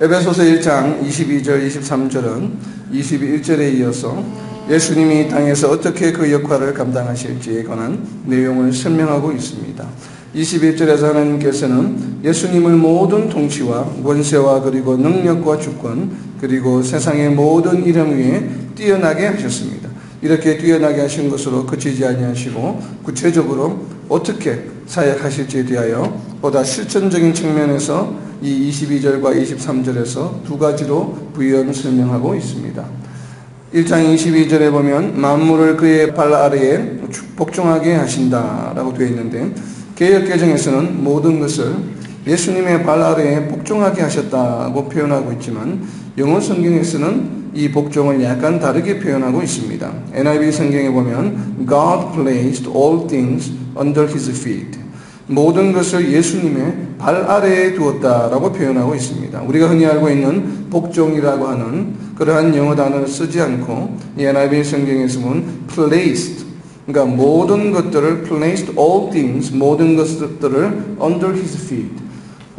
에베소서 1장 22절 23절은 21절에 이어서 예수님이 이 땅에서 어떻게 그 역할을 감당하실지에 관한 내용을 설명하고 있습니다. 21절에서 하나님께서는 예수님을 모든 통치와 권세와 그리고 능력과 주권 그리고 세상의 모든 이름 위에 뛰어나게 하셨습니다. 이렇게 뛰어나게 하신 것으로 그치지 아니하시고 구체적으로 어떻게 사역하실지에 대하여 보다 실천적인 측면에서 이 22절과 23절에서 두 가지로 부연 설명하고 있습니다. 1장 22절에 보면 만물을 그의 발 아래에 복종하게 하신다라고 되어 있는데 개역개정에서는 모든 것을 예수님의 발 아래에 복종하게 하셨다고 표현하고 있지만 영어 성경에서는 이 복종을 약간 다르게 표현하고 있습니다. NIV 성경에 보면 God placed all things under his feet. 모든 것을 예수님의 발 아래에 두었다라고 표현하고 있습니다. 우리가 흔히 알고 있는 복종이라고 하는 그러한 영어 단어를 쓰지 않고 이 NIV 성경에서 보면 placed, 그러니까 모든 것들을 placed all things, 모든 것들을 under his feet,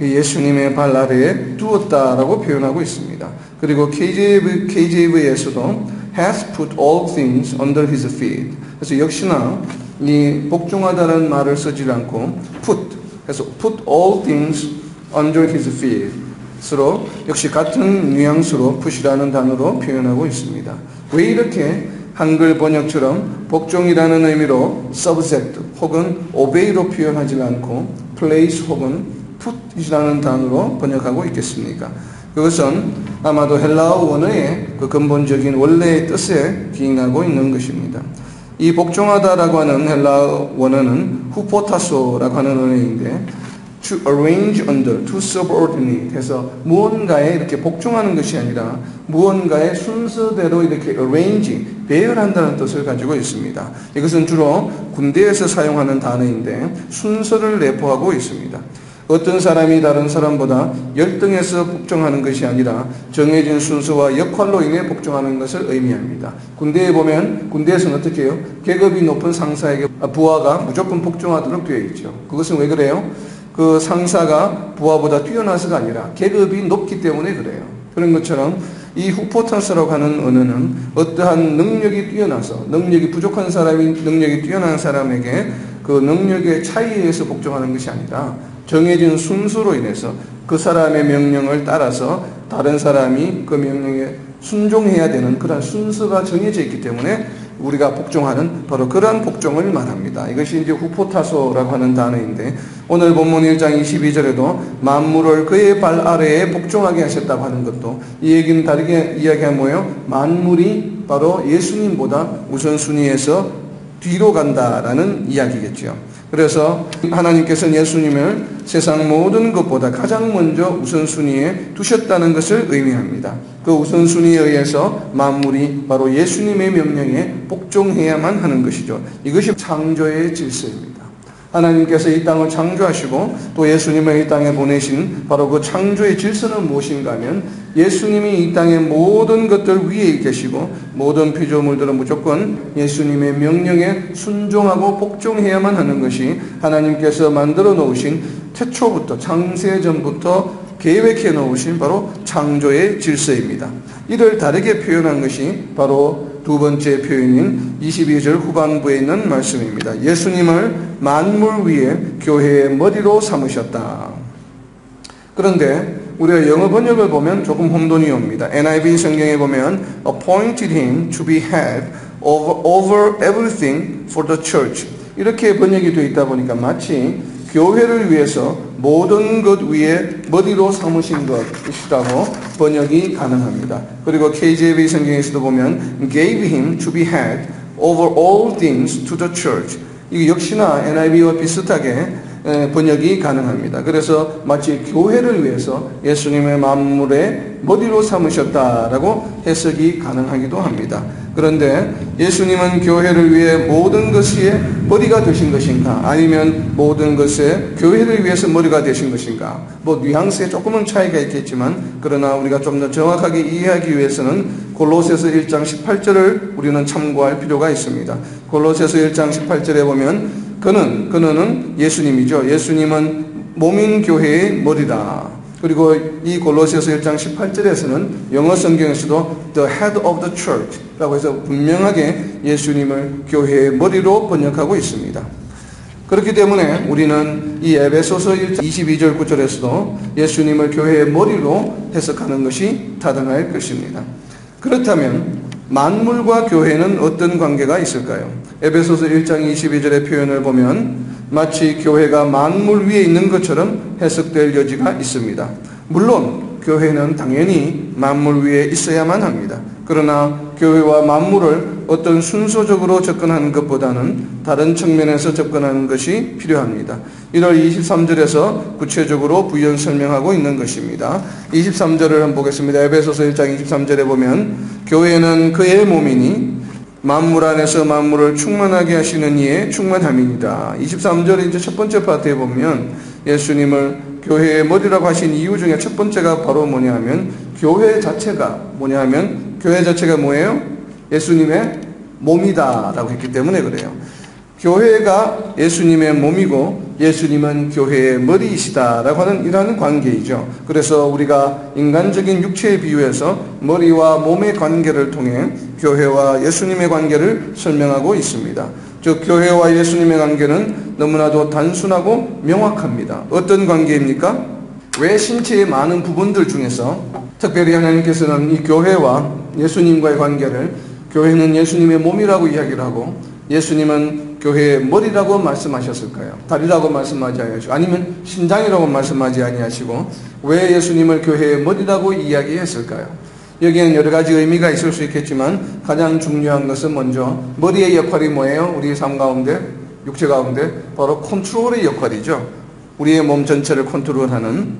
예수님의 발 아래에 두었다라고 표현하고 있습니다. 그리고 KJV에서도 has put all things under his feet. 그래서 역시나 이 복종하다는 말을 쓰지 않고 put, 그래서 put all things under his feet 서로 역시 같은 뉘앙스로 put이라는 단어로 표현하고 있습니다. 왜 이렇게 한글 번역처럼 복종이라는 의미로 subject 혹은 obey로 표현하지 않고 place 혹은 put이라는 단어로 번역하고 있겠습니까? 그것은 아마도 헬라어 원어의 그 근본적인 원래의 뜻에 기인하고 있는 것입니다. 이 복종하다라고 하는 헬라어 원어는 후포타소라고 하는 언어인데 to arrange under, to subordinate 해서 무언가에 이렇게 복종하는 것이 아니라 무언가의 순서대로 이렇게 arrange, 배열한다는 뜻을 가지고 있습니다. 이것은 주로 군대에서 사용하는 단어인데 순서를 내포하고 있습니다. 어떤 사람이 다른 사람보다 열등해서 복종하는 것이 아니라 정해진 순서와 역할로 인해 복종하는 것을 의미합니다. 군대에 보면 군대에서는 어떻게 해요? 계급이 높은 상사에게 부하가 무조건 복종하도록 되어 있죠. 그것은 왜 그래요? 그 상사가 부하보다 뛰어나서가 아니라 계급이 높기 때문에 그래요. 그런 것처럼 이 후포타스라고 하는 언어는 어떠한 능력이 뛰어나서 능력이 부족한 사람이 능력이 뛰어난 사람에게 그 능력의 차이에 의해서 복종하는 것이 아니라 정해진 순서로 인해서 그 사람의 명령을 따라서 다른 사람이 그 명령에 순종해야 되는 그런 순서가 정해져 있기 때문에 우리가 복종하는 바로 그러한 복종을 말합니다. 이것이 이제 후포타소라고 하는 단어인데 오늘 본문 1장 22절에도 만물을 그의 발 아래에 복종하게 하셨다고 하는 것도 이 얘기는 다르게 이야기하면 뭐예요? 만물이 바로 예수님보다 우선순위에서 뒤로 간다라는 이야기겠죠. 그래서 하나님께서는 예수님을 세상 모든 것보다 가장 먼저 우선순위에 두셨다는 것을 의미합니다. 그 우선순위에 의해서 만물이 바로 예수님의 명령에 복종해야만 하는 것이죠. 이것이 창조의 질서입니다. 하나님께서 이 땅을 창조하시고 또 예수님을 이 땅에 보내신 바로 그 창조의 질서는 무엇인가 하면 예수님이 이 땅의 모든 것들 위에 계시고 모든 피조물들은 무조건 예수님의 명령에 순종하고 복종해야만 하는 것이 하나님께서 만들어 놓으신 태초부터 창세전부터 계획해 놓으신 바로 창조의 질서입니다. 이를 다르게 표현한 것이 바로 두 번째 표현인 22절 후반부에 있는 말씀입니다. 예수님을 만물 위에 교회의 머리로 삼으셨다. 그런데 우리가 영어 번역을 보면 조금 혼돈이 옵니다. NIV 성경에 보면 appointed him to be head over everything for the church 이렇게 번역이 되어 있다 보니까 마치 교회를 위해서 모든 것 위에 머리로 삼으신 것이라고 번역이 가능합니다. 그리고 KJV 성경에서도 보면 gave him to be head over all things to the church. 이게 역시나 NIV와 비슷하게 번역이 가능합니다. 그래서 마치 교회를 위해서 예수님의 만물의 머리로 삼으셨다라고 해석이 가능하기도 합니다. 그런데 예수님은 교회를 위해 모든 것이 머리가 되신 것인가? 아니면 모든 것에 교회를 위해서 머리가 되신 것인가? 뭐 뉘앙스에 조금은 차이가 있겠지만 그러나 우리가 좀 더 정확하게 이해하기 위해서는 골로새서 1장 18절을 우리는 참고할 필요가 있습니다. 골로새서 1장 18절에 보면 그는 예수님이죠. 예수님은 몸인 교회의 머리다. 그리고 이 골로새서 1장 18절에서는 영어 성경에서도 the head of the church라고 해서 분명하게 예수님을 교회의 머리로 번역하고 있습니다. 그렇기 때문에 우리는 이 에베소서 1장 22절 9절에서도 예수님을 교회의 머리로 해석하는 것이 타당할 것입니다. 그렇다면 만물과 교회는 어떤 관계가 있을까요? 에베소서 1장 22절의 표현을 보면 마치 교회가 만물 위에 있는 것처럼 해석될 여지가 있습니다. 물론 교회는 당연히 만물 위에 있어야만 합니다. 그러나 교회와 만물을 어떤 순서적으로 접근하는 것보다는 다른 측면에서 접근하는 것이 필요합니다. 1월 23절에서 구체적으로 부연 설명하고 있는 것입니다. 23절을 한번 보겠습니다. 에베소서 1장 23절에 보면 교회는 그의 몸이니 만물 안에서 만물을 충만하게 하시는 이의 충만함입니다. 23절의 이제 첫 번째 파트에 보면 예수님을 교회의 머리라고 하신 이유 중에 첫 번째가 바로 뭐냐 하면 교회 자체가 뭐냐 하면 교회 자체가 뭐예요? 예수님의 몸이다 라고 했기 때문에 그래요. 교회가 예수님의 몸이고 예수님은 교회의 머리이시다라고 하는 이러한 관계이죠. 그래서 우리가 인간적인 육체에 비유해서 머리와 몸의 관계를 통해 교회와 예수님의 관계를 설명하고 있습니다. 즉 교회와 예수님의 관계는 너무나도 단순하고 명확합니다. 어떤 관계입니까? 왜 신체의 많은 부분들 중에서 특별히 하나님께서는 이 교회와 예수님과의 관계를 교회는 예수님의 몸이라고 이야기를 하고 예수님은 교회의 머리라고 말씀하셨을까요? 다리라고 말씀하지 아니하시고 아니면 심장이라고 말씀하지 아니하시고 왜 예수님을 교회의 머리라고 이야기했을까요? 여기에는 여러 가지 의미가 있을 수 있겠지만 가장 중요한 것은 먼저 머리의 역할이 뭐예요? 우리 삶 가운데, 육체 가운데 바로 컨트롤의 역할이죠. 우리의 몸 전체를 컨트롤하는,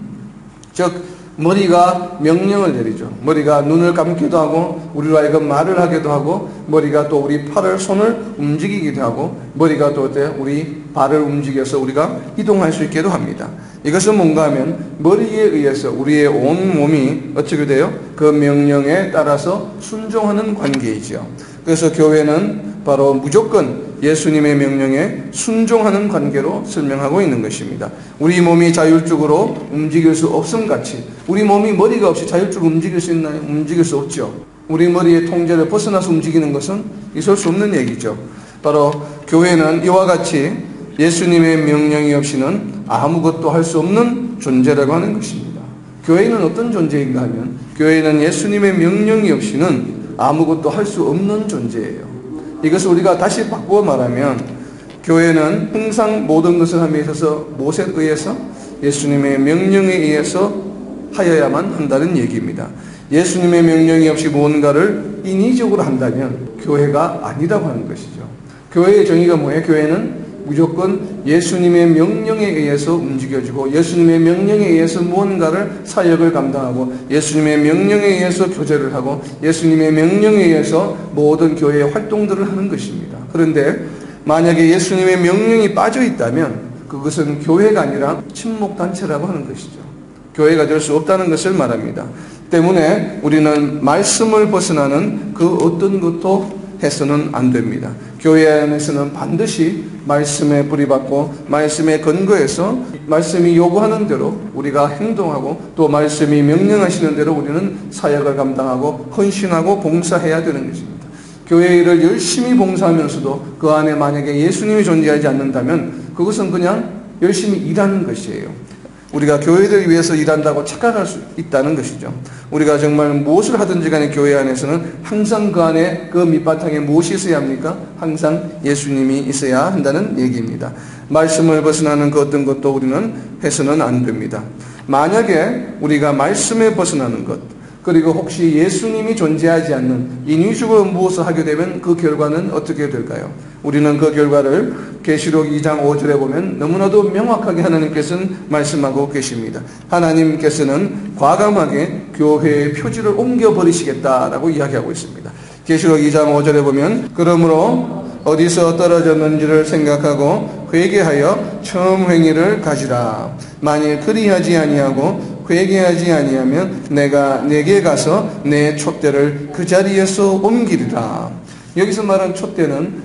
즉 머리가 명령을 내리죠. 머리가 눈을 감기도 하고 우리로 하여금 말을 하기도 하고 머리가 또 우리 팔을 손을 움직이기도 하고 머리가 또 우리 발을 움직여서 우리가 이동할 수 있게도 합니다. 이것은 뭔가 하면 머리에 의해서 우리의 온 몸이 어떻게 돼요? 그 명령에 따라서 순종하는 관계이죠. 그래서 교회는 바로 무조건 예수님의 명령에 순종하는 관계로 설명하고 있는 것입니다. 우리 몸이 자율적으로 움직일 수 없음 같이 우리 몸이 머리가 없이 자율적으로 움직일 수 있나요? 움직일 수 없죠. 우리 머리의 통제를 벗어나서 움직이는 것은 있을 수 없는 얘기죠. 바로 교회는 이와 같이 예수님의 명령이 없이는 아무것도 할 수 없는 존재라고 하는 것입니다. 교회는 어떤 존재인가 하면 교회는 예수님의 명령이 없이는 아무것도 할 수 없는 존재예요. 이것을 우리가 다시 바꾸어 말하면 교회는 항상 모든 것을 함에 있어서 무엇에 의해서? 예수님의 명령에 의해서 하여야만 한다는 얘기입니다. 예수님의 명령이 없이 무언가를 인위적으로 한다면 교회가 아니라고 하는 것이죠. 교회의 정의가 뭐예요? 교회는 무조건 예수님의 명령에 의해서 움직여지고 예수님의 명령에 의해서 무언가를 사역을 감당하고 예수님의 명령에 의해서 교제를 하고 예수님의 명령에 의해서 모든 교회의 활동들을 하는 것입니다. 그런데 만약에 예수님의 명령이 빠져 있다면 그것은 교회가 아니라 친목단체라고 하는 것이죠. 교회가 될 수 없다는 것을 말합니다. 때문에 우리는 말씀을 벗어나는 그 어떤 것도 해서는 안 됩니다. 교회 안에서는 반드시 말씀에 뿌리박고 말씀에 근거해서 말씀이 요구하는 대로 우리가 행동하고 또 말씀이 명령하시는 대로 우리는 사역을 감당하고 헌신하고 봉사해야 되는 것입니다. 교회 일을 열심히 봉사하면서도 그 안에 만약에 예수님이 존재하지 않는다면 그것은 그냥 열심히 일하는 것이에요. 우리가 교회를 위해서 일한다고 착각할 수 있다는 것이죠. 우리가 정말 무엇을 하든지 간에 교회 안에서는 항상 그 안에 그 밑바탕에 무엇이 있어야 합니까? 항상 예수님이 있어야 한다는 얘기입니다. 말씀을 벗어나는 그 어떤 것도 우리는 해서는 안 됩니다. 만약에 우리가 말씀에 벗어나는 것 그리고 혹시 예수님이 존재하지 않는 인위적으로 무엇을 하게 되면 그 결과는 어떻게 될까요? 우리는 그 결과를 계시록 2장 5절에 보면 너무나도 명확하게 하나님께서는 말씀하고 계십니다. 하나님께서는 과감하게 교회의 표지를 옮겨버리시겠다라고 이야기하고 있습니다. 계시록 2장 5절에 보면 그러므로 어디서 떨어졌는지를 생각하고 회개하여 처음 행위를 가지라. 만일 그리하지 아니하고 회개하지 아니하면 내가 내게 가서 내 촛대를 그 자리에서 옮기리라. 여기서 말한 촛대는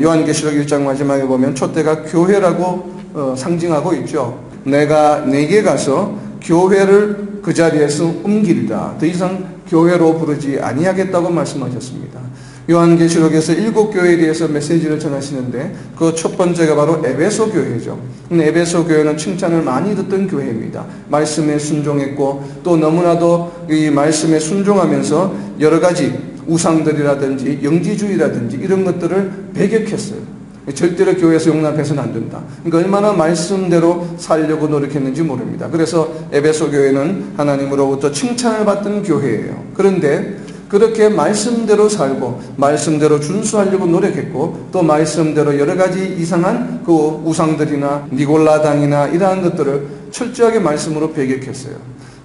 요한계시록 1장 마지막에 보면 촛대가 교회라고 상징하고 있죠. 내가 내게 가서 교회를 그 자리에서 옮기리라. 더 이상 교회로 부르지 아니하겠다고 말씀하셨습니다. 요한계시록에서 7교회에 대해서 메시지를 전하시는데 그 첫 번째가 바로 에베소 교회죠. 에베소 교회는 칭찬을 많이 듣던 교회입니다. 말씀에 순종했고 또 너무나도 이 말씀에 순종하면서 여러 가지 우상들이라든지 영지주의라든지 이런 것들을 배격했어요. 절대로 교회에서 용납해서는 안 된다. 그러니까 얼마나 말씀대로 살려고 노력했는지 모릅니다. 그래서 에베소 교회는 하나님으로부터 칭찬을 받던 교회예요. 그런데 그렇게 말씀대로 살고 말씀대로 준수하려고 노력했고 또 말씀대로 여러 가지 이상한 그 우상들이나 니골라당이나 이러한 것들을 철저하게 말씀으로 배격했어요.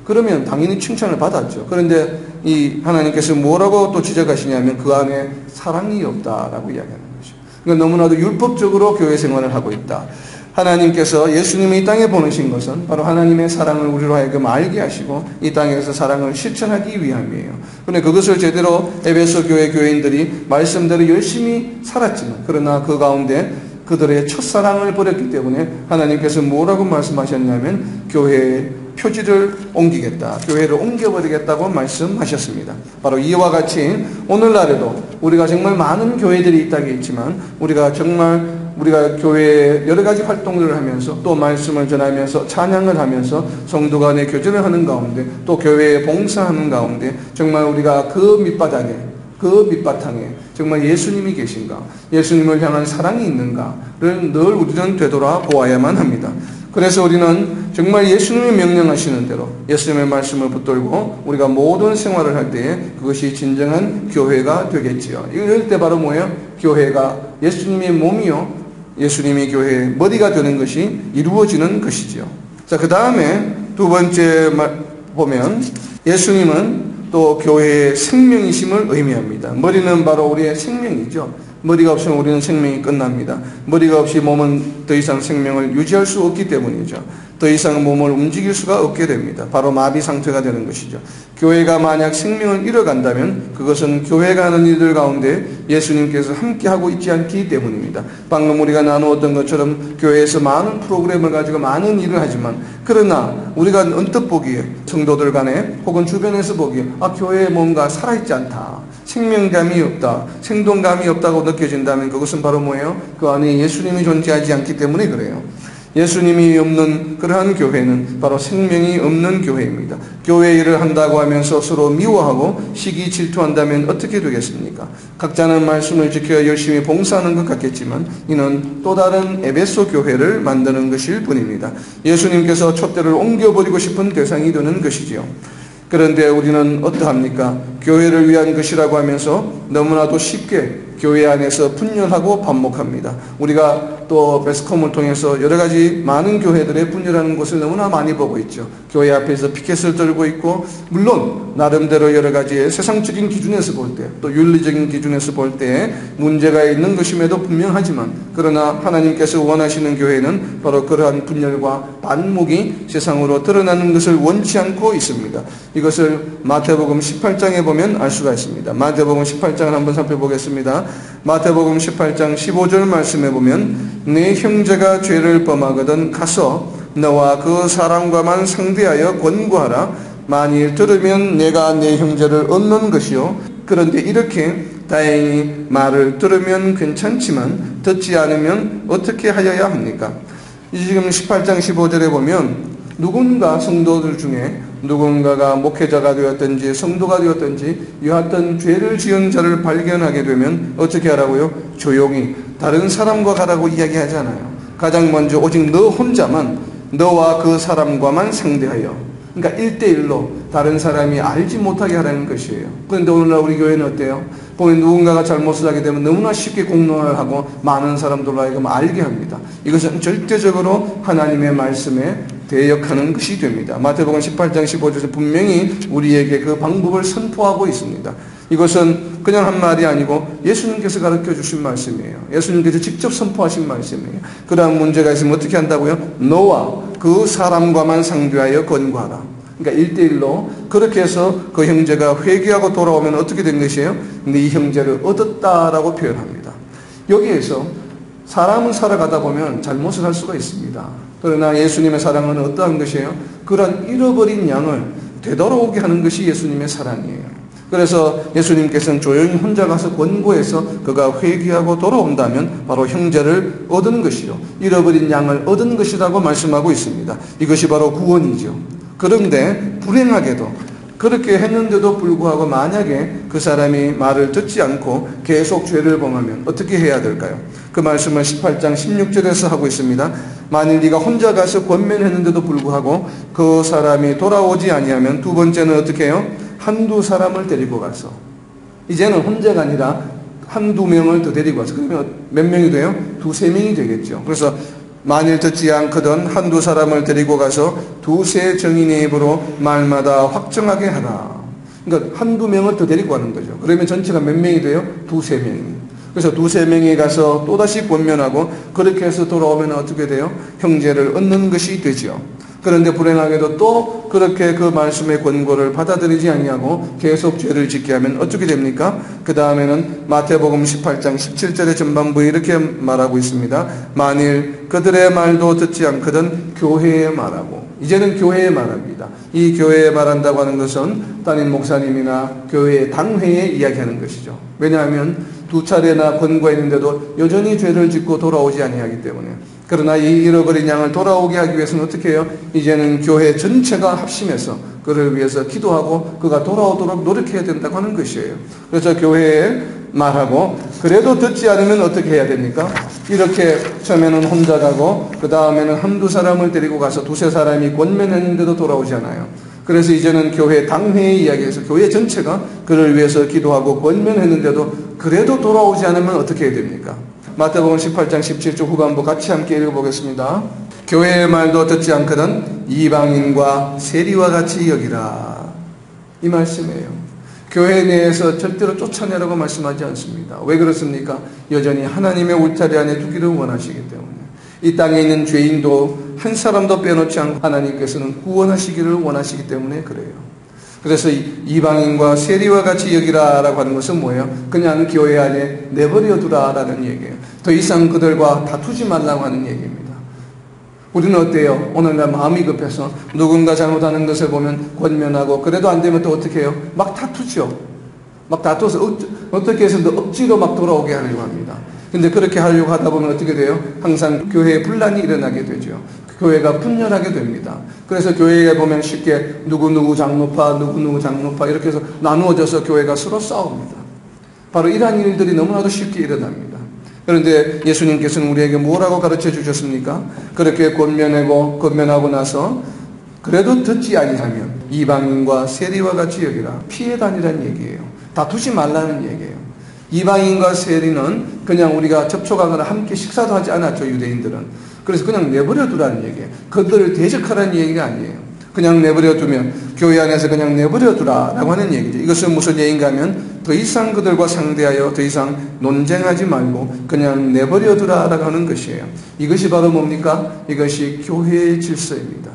그러면 당연히 칭찬을 받았죠. 그런데 이 하나님께서 뭐라고 또 지적하시냐면 그 안에 사랑이 없다라고 이야기하는 거죠. 그러니까 너무나도 율법적으로 교회 생활을 하고 있다. 하나님께서 예수님이 이 땅에 보내신 것은 바로 하나님의 사랑을 우리로 하여금 알게 하시고 이 땅에서 사랑을 실천하기 위함이에요. 그런데 그것을 제대로 에베소 교회 교인들이 말씀대로 열심히 살았지만 그러나 그 가운데 그들의 첫사랑을 버렸기 때문에 하나님께서 뭐라고 말씀하셨냐면 교회의 표지를 옮기겠다. 교회를 옮겨버리겠다고 말씀하셨습니다. 바로 이와 같이 오늘날에도 우리가 정말 많은 교회들이 이 땅에 있지만 우리가 교회에 여러 가지 활동들을 하면서 또 말씀을 전하면서 찬양을 하면서 성도 간의 교제를 하는 가운데 또 교회에 봉사하는 가운데 정말 우리가 그 밑바탕에 정말 예수님이 계신가, 예수님을 향한 사랑이 있는가를 늘 우리는 되돌아보아야만 합니다. 그래서 우리는 정말 예수님이 명령하시는 대로 예수님의 말씀을 붙들고 우리가 모든 생활을 할 때에 그것이 진정한 교회가 되겠지요. 이럴 때 바로 뭐예요? 교회가 예수님의 몸이요, 예수님이 교회의 머리가 되는 것이 이루어지는 것이지요. 자, 그 다음에 두 번째 보면 예수님은 또 교회의 생명이심을 의미합니다. 머리는 바로 우리의 생명이죠. 머리가 없으면 우리는 생명이 끝납니다. 머리가 없이 몸은 더 이상 생명을 유지할 수 없기 때문이죠. 더 이상 몸을 움직일 수가 없게 됩니다. 바로 마비 상태가 되는 것이죠. 교회가 만약 생명을 잃어간다면 그것은 교회가 하는 일들 가운데 예수님께서 함께하고 있지 않기 때문입니다. 방금 우리가 나누었던 것처럼 교회에서 많은 프로그램을 가지고 많은 일을 하지만 그러나 우리가 언뜻 보기에 성도들 간에 혹은 주변에서 보기에 교회에 뭔가 살아있지 않다, 생명감이 없다, 생동감이 없다고 느껴진다면 그것은 바로 뭐예요? 그 안에 예수님이 존재하지 않기 때문에 그래요. 예수님이 없는 그러한 교회는 바로 생명이 없는 교회입니다. 교회 일을 한다고 하면서 서로 미워하고 시기 질투한다면 어떻게 되겠습니까? 각자는 말씀을 지켜 열심히 봉사하는 것 같겠지만 이는 또 다른 에베소 교회를 만드는 것일 뿐입니다. 예수님께서 촛대를 옮겨버리고 싶은 대상이 되는 것이지요. 그런데 우리는 어떠합니까? 교회를 위한 것이라고 하면서 너무나도 쉽게 교회 안에서 분열하고 반목합니다. 우리가 또 매스컴을 통해서 여러 가지 많은 교회들의 분열하는 것을 너무나 많이 보고 있죠. 교회 앞에서 피켓을 들고 있고 물론 나름대로 여러 가지의 세상적인 기준에서 볼 때 또 윤리적인 기준에서 볼 때 문제가 있는 것임에도 분명하지만 그러나 하나님께서 원하시는 교회는 바로 그러한 분열과 반목이 세상으로 드러나는 것을 원치 않고 있습니다. 이것을 마태복음 18장에 보면 알 수가 있습니다. 마태복음 18장을 한번 살펴보겠습니다. 마태복음 18장 15절 말씀에 보면 네 형제가 죄를 범하거든 가서 너와 그 사람과만 상대하여 권고하라. 만일 들으면 내가 내 형제를 얻는 것이요. 그런데 이렇게 다행히 말을 들으면 괜찮지만 듣지 않으면 어떻게 하여야 합니까? 지금 18장 15절에 보면 누군가 성도들 중에 누군가가 목회자가 되었든지 성도가 되었든지 여하튼 죄를 지은 자를 발견하게 되면 어떻게 하라고요? 조용히 다른 사람과 가라고 이야기하잖아요. 가장 먼저 오직 너 혼자만 너와 그 사람과만 상대하여, 그러니까 1대1로 다른 사람이 알지 못하게 하라는 것이에요. 그런데 오늘날 우리 교회는 어때요? 보면 누군가가 잘못을 하게 되면 너무나 쉽게 공론을 하고 많은 사람들로 하여금 알게 합니다. 이것은 절대적으로 하나님의 말씀에 대역하는 것이 됩니다. 마태복음 18장 15절에서 분명히 우리에게 그 방법을 선포하고 있습니다. 이것은 그냥 한 말이 아니고 예수님께서 가르쳐 주신 말씀이에요. 예수님께서 직접 선포하신 말씀이에요. 그러한 문제가 있으면 어떻게 한다고요? 너와 그 사람과만 상대하여 권고하라. 그러니까 1대1로 그렇게 해서 그 형제가 회개하고 돌아오면 어떻게 된 것이에요? 네 형제를 얻었다라고 표현합니다. 여기에서 사람은 살아가다 보면 잘못을 할 수가 있습니다. 그러나 예수님의 사랑은 어떠한 것이에요? 그런 잃어버린 양을 되돌아오게 하는 것이 예수님의 사랑이에요. 그래서 예수님께서는 조용히 혼자 가서 권고해서 그가 회개하고 돌아온다면 바로 형제를 얻은 것이요, 잃어버린 양을 얻은 것이라고 말씀하고 있습니다. 이것이 바로 구원이죠. 그런데 불행하게도 그렇게 했는데도 불구하고 만약에 그 사람이 말을 듣지 않고 계속 죄를 범하면 어떻게 해야 될까요? 그 말씀을 18장 16절에서 하고 있습니다. 만일 네가 혼자 가서 권면했는데도 불구하고 그 사람이 돌아오지 아니하면 두 번째는 어떻게 해요? 한두 사람을 데리고 가서, 이제는 혼자가 아니라 한두 명을 더 데리고 가서, 그러면 몇 명이 돼요? 두세 명이 되겠죠. 그래서 만일 듣지 않거든 한두 사람을 데리고 가서 두세 정인의 입으로 말마다 확정하게 하라. 그러니까 한두 명을 더 데리고 가는 거죠. 그러면 전체가 몇 명이 돼요? 두세 명이. 그래서 두세 명이 가서 또다시 권면하고 그렇게 해서 돌아오면 어떻게 돼요? 형제를 얻는 것이 되죠. 그런데 불행하게도 또 그렇게 그 말씀의 권고를 받아들이지 아니하고 계속 죄를 짓게 하면 어떻게 됩니까? 그 다음에는 마태복음 18장 17절의 전반부에 이렇게 말하고 있습니다. 만일 그들의 말도 듣지 않거든 교회에 말하고, 이제는 교회에 말합니다. 이 교회에 말한다고 하는 것은 담임 목사님이나 교회의 당회에 이야기하는 것이죠. 왜냐하면 두 차례나 권고했는데도 여전히 죄를 짓고 돌아오지 아니하기 때문에. 그러나 이 잃어버린 양을 돌아오게 하기 위해서는 어떻게 해요? 이제는 교회 전체가 합심해서 그를 위해서 기도하고 그가 돌아오도록 노력해야 된다고 하는 것이에요. 그래서 교회에 말하고, 그래도 듣지 않으면 어떻게 해야 됩니까? 이렇게 처음에는 혼자 가고 그 다음에는 한두 사람을 데리고 가서 두세 사람이 권면했는데도 돌아오지 않아요. 그래서 이제는 교회 당회에 이야기해서 교회 전체가 그를 위해서 기도하고 권면했는데도 그래도 돌아오지 않으면 어떻게 해야 됩니까? 마태복음 18장 17절 후반부 같이 함께 읽어보겠습니다. 교회의 말도 듣지 않거든 이방인과 세리와 같이 여기라. 이 말씀이에요. 교회 내에서 절대로 쫓아내라고 말씀하지 않습니다. 왜 그렇습니까? 여전히 하나님의 울타리 안에 두기를 원하시기 때문에. 이 땅에 있는 죄인도 한 사람도 빼놓지 않고 하나님께서는 구원하시기를 원하시기 때문에 그래요. 그래서 이방인과 세리와 같이 여기라라고 하는 것은 뭐예요? 그냥 교회 안에 내버려 두라라는 얘기예요. 더 이상 그들과 다투지 말라고 하는 얘기입니다. 우리는 어때요? 오늘날 마음이 급해서 누군가 잘못하는 것을 보면 권면하고 그래도 안 되면 또 어떻게 해요? 막 다투죠. 막 다투어서 어떻게 해서든 억지로 막 돌아오게 하려고 합니다. 근데 그렇게 하려고 하다 보면 어떻게 돼요? 항상 교회에 분란이 일어나게 되죠. 교회가 분열하게 됩니다. 그래서 교회에 보면 쉽게 누구누구 장로파, 누구누구 장로파 이렇게 해서 나누어져서 교회가 서로 싸웁니다. 바로 이러한 일들이 너무나도 쉽게 일어납니다. 그런데 예수님께서는 우리에게 뭐라고 가르쳐 주셨습니까? 그렇게 권면하고 나서 그래도 듣지 아니하면 이방인과 세리와 같이 여기라. 피해 다니라는 얘기예요. 다투지 말라는 얘기예요. 이방인과 세리는 그냥 우리가 접촉하거나 함께 식사도 하지 않았죠, 유대인들은. 그래서 그냥 내버려 두라는 얘기예요. 그들을 대적하라는 얘기가 아니에요. 그냥 내버려 두면, 교회 안에서 그냥 내버려 두라라고 하는 얘기죠. 이것은 무슨 얘기인가 하면 더 이상 그들과 상대하여 더 이상 논쟁하지 말고 그냥 내버려 두라라고 하는 것이에요. 이것이 바로 뭡니까? 이것이 교회의 질서입니다.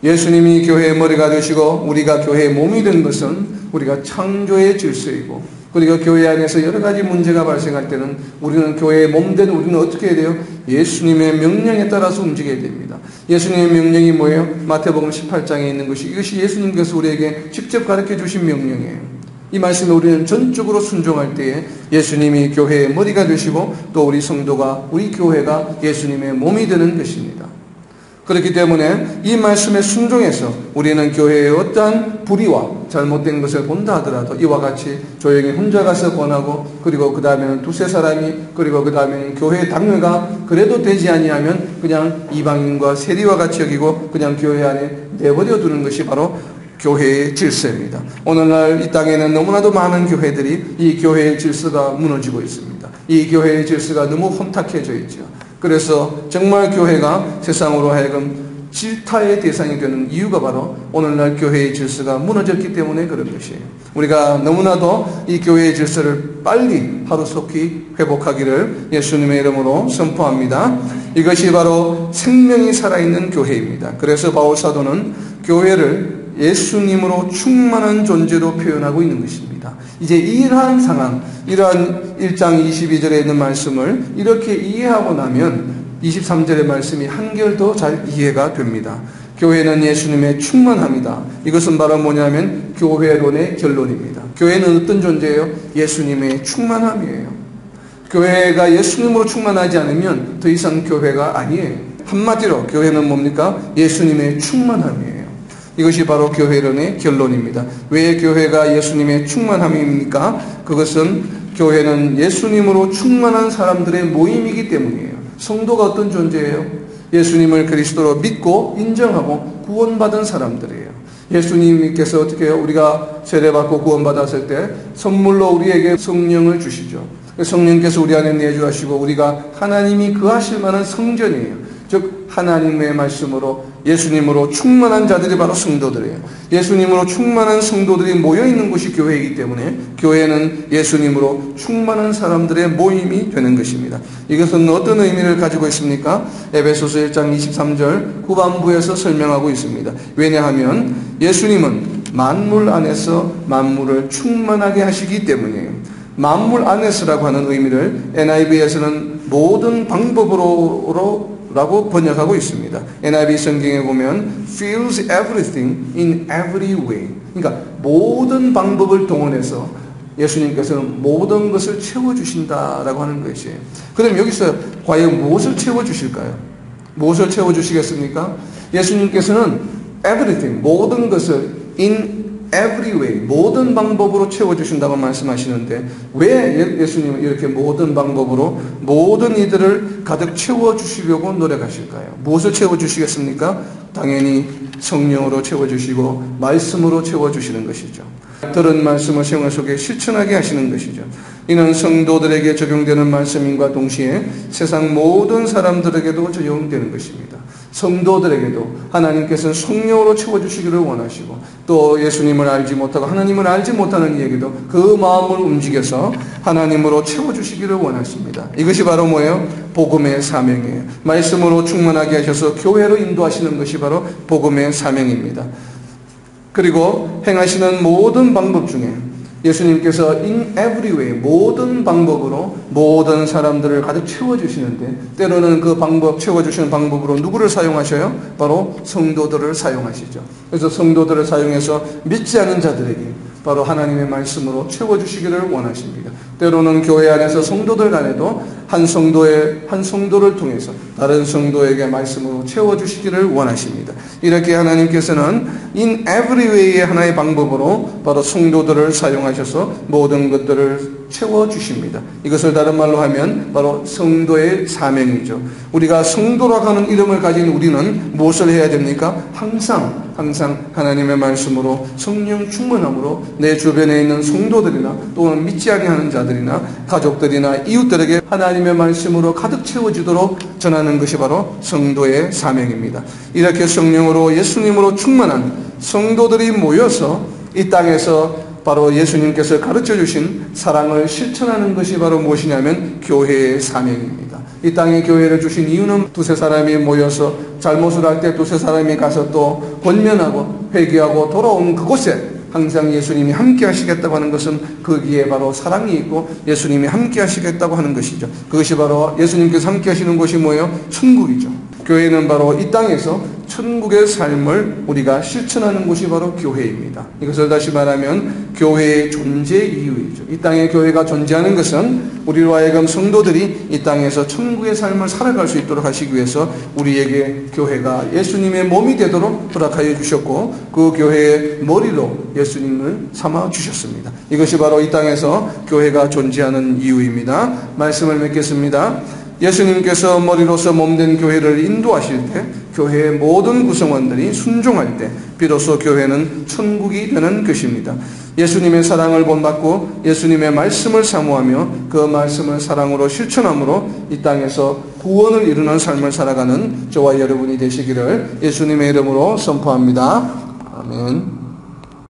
예수님이 교회의 머리가 되시고 우리가 교회의 몸이 된 것은 우리가 창조의 질서이고, 그리고 교회 안에서 여러 가지 문제가 발생할 때는 우리는 교회의 몸된 우리는 어떻게 해야 돼요? 예수님의 명령에 따라서 움직여야 됩니다. 예수님의 명령이 뭐예요? 마태복음 18장에 있는 것이, 이것이 예수님께서 우리에게 직접 가르쳐 주신 명령이에요. 이 말씀에 우리는 전적으로 순종할 때에 예수님이 교회의 머리가 되시고 또 우리 성도가, 우리 교회가 예수님의 몸이 되는 것입니다. 그렇기 때문에 이 말씀에 순종해서 우리는 교회의 어떠한 불의와 잘못된 것을 본다 하더라도 이와 같이 조용히 혼자 가서 권하고, 그리고 그 다음에는 두세 사람이, 그리고 그 다음에는 교회 당회가 그래도 되지 아니하면 그냥 이방인과 세리와 같이 여기고 그냥 교회 안에 내버려 두는 것이 바로 교회의 질서입니다. 오늘날 이 땅에는 너무나도 많은 교회들이 이 교회의 질서가 무너지고 있습니다. 이 교회의 질서가 너무 혼탁해져 있죠. 그래서 정말 교회가 세상으로 하여금 질타의 대상이 되는 이유가 바로 오늘날 교회의 질서가 무너졌기 때문에 그런 것이에요. 우리가 너무나도 이 교회의 질서를 빨리 하루속히 회복하기를 예수님의 이름으로 선포합니다. 이것이 바로 생명이 살아있는 교회입니다. 그래서 바울 사도는 교회를 예수님으로 충만한 존재로 표현하고 있는 것입니다. 이제 이러한 상황, 이러한 1장 22절에 있는 말씀을 이렇게 이해하고 나면 23절의 말씀이 한결 더 잘 이해가 됩니다. 교회는 예수님의 충만함이다. 이것은 바로 뭐냐면 교회론의 결론입니다. 교회는 어떤 존재예요? 예수님의 충만함이에요. 교회가 예수님으로 충만하지 않으면 더 이상 교회가 아니에요. 한마디로 교회는 뭡니까? 예수님의 충만함이에요. 이것이 바로 교회론의 결론입니다. 왜 교회가 예수님의 충만함입니까? 그것은 교회는 예수님으로 충만한 사람들의 모임이기 때문이에요. 성도가 어떤 존재예요? 예수님을 그리스도로 믿고 인정하고 구원받은 사람들이에요. 예수님께서 어떻게 해요? 우리가 세례받고 구원받았을 때 선물로 우리에게 성령을 주시죠. 성령께서 우리 안에 내주하시고 우리가 하나님이 거하실 만한 성전이에요. 즉 하나님의 말씀으로 예수님으로 충만한 자들이 바로 성도들이에요. 예수님으로 충만한 성도들이 모여있는 곳이 교회이기 때문에 교회는 예수님으로 충만한 사람들의 모임이 되는 것입니다. 이것은 어떤 의미를 가지고 있습니까? 에베소서 1장 23절 후반부에서 설명하고 있습니다. 왜냐하면 예수님은 만물 안에서 만물을 충만하게 하시기 때문이에요. 만물 안에서라고 하는 의미를 NIV에서는 모든 방법으로 라고 번역하고 있습니다. NIV 성경에 보면 fills everything in every way. 그러니까 모든 방법을 동원해서 예수님께서는 모든 것을 채워주신다라고 하는 것이에요. 그럼 여기서 과연 무엇을 채워주실까요? 무엇을 채워주시겠습니까? 예수님께서는 everything, 모든 것을 in every way, 모든 방법으로 채워주신다고 말씀하시는데 왜 예수님은 이렇게 모든 방법으로 모든 이들을 가득 채워주시려고 노력하실까요? 무엇을 채워주시겠습니까? 당연히 성령으로 채워주시고 말씀으로 채워주시는 것이죠. 들은 말씀을 생활 속에 실천하게 하시는 것이죠. 이는 성도들에게 적용되는 말씀인과 동시에 세상 모든 사람들에게도 적용되는 것입니다. 성도들에게도 하나님께서는 성령으로 채워주시기를 원하시고 또 예수님을 알지 못하고 하나님을 알지 못하는 이에게도 그 마음을 움직여서 하나님으로 채워주시기를 원하십니다. 이것이 바로 뭐예요? 복음의 사명이에요. 말씀으로 충만하게 하셔서 교회로 인도하시는 것이 바로 복음의 사명입니다. 그리고 행하시는 모든 방법 중에 예수님께서 in every way, 모든 방법으로 모든 사람들을 가득 채워주시는데 때로는 그 방법, 채워주시는 방법으로 누구를 사용하셔요? 바로 성도들을 사용하시죠. 그래서 성도들을 사용해서 믿지 않은 자들에게 바로 하나님의 말씀으로 채워주시기를 원하십니다. 때로는 교회 안에서 성도들 간에도 한 성도를 통해서 다른 성도에게 말씀으로 채워주시기를 원하십니다. 이렇게 하나님께서는 in every way의 하나의 방법으로 바로 성도들을 사용하셔서 모든 것들을 채워주십니다. 이것을 다른 말로 하면 바로 성도의 사명이죠. 우리가 성도라고 하는 이름을 가진 우리는 무엇을 해야 됩니까? 항상 하나님의 말씀으로 성령 충만함으로 내 주변에 있는 성도들이나 또는 믿지 아니하는 자들이나 가족들이나 이웃들에게 하나님의 말씀으로 가득 채워지도록 전하는 것이 바로 성도의 사명입니다. 이렇게 성령으로 예수님으로 충만한 성도들이 모여서 이 땅에서 바로 예수님께서 가르쳐 주신 사랑을 실천하는 것이 바로 무엇이냐면 교회의 사명입니다. 이 땅에 교회를 주신 이유는 두세 사람이 모여서 잘못을 할 때 두세 사람이 가서 또 권면하고 회개하고 돌아온 그곳에 항상 예수님이 함께 하시겠다고 하는 것은 거기에 바로 사랑이 있고 예수님이 함께 하시겠다고 하는 것이죠. 그것이 바로 예수님께서 함께 하시는 곳이 뭐예요? 천국이죠. 교회는 바로 이 땅에서 천국의 삶을 우리가 실천하는 곳이 바로 교회입니다. 이것을 다시 말하면 교회의 존재 이유이죠. 이 땅에 교회가 존재하는 것은 우리로 하여금 성도들이 이 땅에서 천국의 삶을 살아갈 수 있도록 하시기 위해서 우리에게 교회가 예수님의 몸이 되도록 허락하여 주셨고 그 교회의 머리로 예수님을 삼아 주셨습니다. 이것이 바로 이 땅에서 교회가 존재하는 이유입니다. 말씀을 맺겠습니다. 예수님께서 머리로서 몸된 교회를 인도하실 때 교회의 모든 구성원들이 순종할 때 비로소 교회는 천국이 되는 것입니다. 예수님의 사랑을 본받고 예수님의 말씀을 사모하며 그 말씀을 사랑으로 실천함으로 이 땅에서 구원을 이루는 삶을 살아가는 저와 여러분이 되시기를 예수님의 이름으로 선포합니다. 아멘.